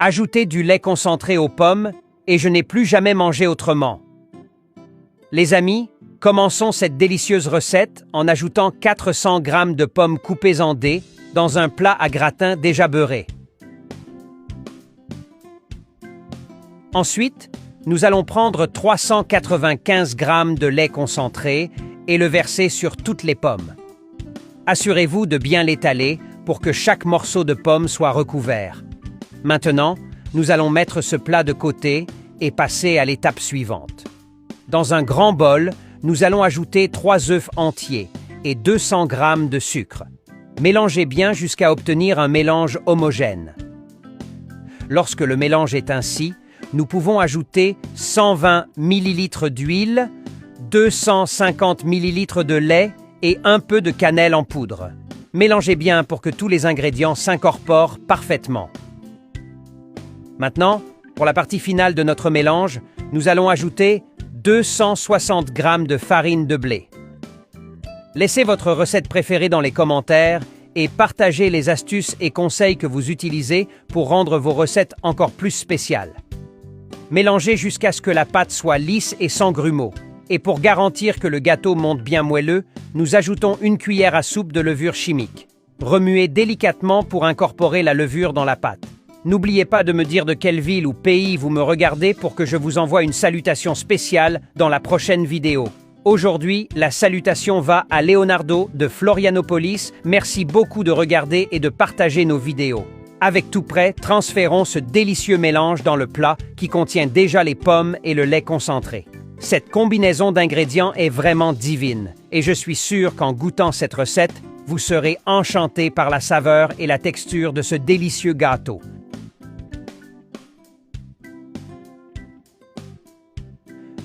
Ajoutez du lait concentré aux pommes et je n'ai plus jamais mangé autrement. Les amis, commençons cette délicieuse recette en ajoutant 400 g de pommes coupées en dés dans un plat à gratin déjà beurré. Ensuite, nous allons prendre 395 g de lait concentré et le verser sur toutes les pommes. Assurez-vous de bien l'étaler pour que chaque morceau de pomme soit recouvert. Maintenant, nous allons mettre ce plat de côté et passer à l'étape suivante. Dans un grand bol, nous allons ajouter 3 œufs entiers et 200 g de sucre. Mélangez bien jusqu'à obtenir un mélange homogène. Lorsque le mélange est ainsi, nous pouvons ajouter 120 ml d'huile, 250 ml de lait et un peu de cannelle en poudre. Mélangez bien pour que tous les ingrédients s'incorporent parfaitement. Maintenant, pour la partie finale de notre mélange, nous allons ajouter 260 g de farine de blé. Laissez votre recette préférée dans les commentaires et partagez les astuces et conseils que vous utilisez pour rendre vos recettes encore plus spéciales. Mélangez jusqu'à ce que la pâte soit lisse et sans grumeaux. Et pour garantir que le gâteau monte bien moelleux, nous ajoutons une cuillère à soupe de levure chimique. Remuez délicatement pour incorporer la levure dans la pâte. N'oubliez pas de me dire de quelle ville ou pays vous me regardez pour que je vous envoie une salutation spéciale dans la prochaine vidéo. Aujourd'hui, la salutation va à Leonardo de Florianopolis. Merci beaucoup de regarder et de partager nos vidéos. Avec tout prêt, transférons ce délicieux mélange dans le plat qui contient déjà les pommes et le lait concentré. Cette combinaison d'ingrédients est vraiment divine et je suis sûr qu'en goûtant cette recette, vous serez enchanté par la saveur et la texture de ce délicieux gâteau.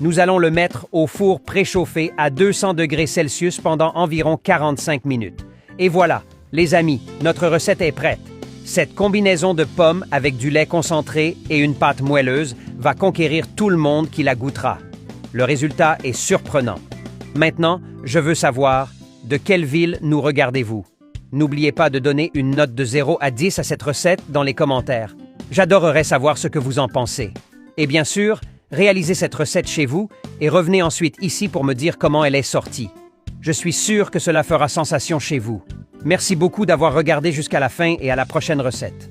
Nous allons le mettre au four préchauffé à 200 degrés Celsius pendant environ 45 minutes. Et voilà, les amis, notre recette est prête. Cette combinaison de pommes avec du lait concentré et une pâte moelleuse va conquérir tout le monde qui la goûtera. Le résultat est surprenant. Maintenant, je veux savoir de quelle ville nous regardez-vous. N'oubliez pas de donner une note de 0 à 10 à cette recette dans les commentaires. J'adorerais savoir ce que vous en pensez. Et bien sûr, réalisez cette recette chez vous et revenez ensuite ici pour me dire comment elle est sortie. Je suis sûr que cela fera sensation chez vous. Merci beaucoup d'avoir regardé jusqu'à la fin et à la prochaine recette.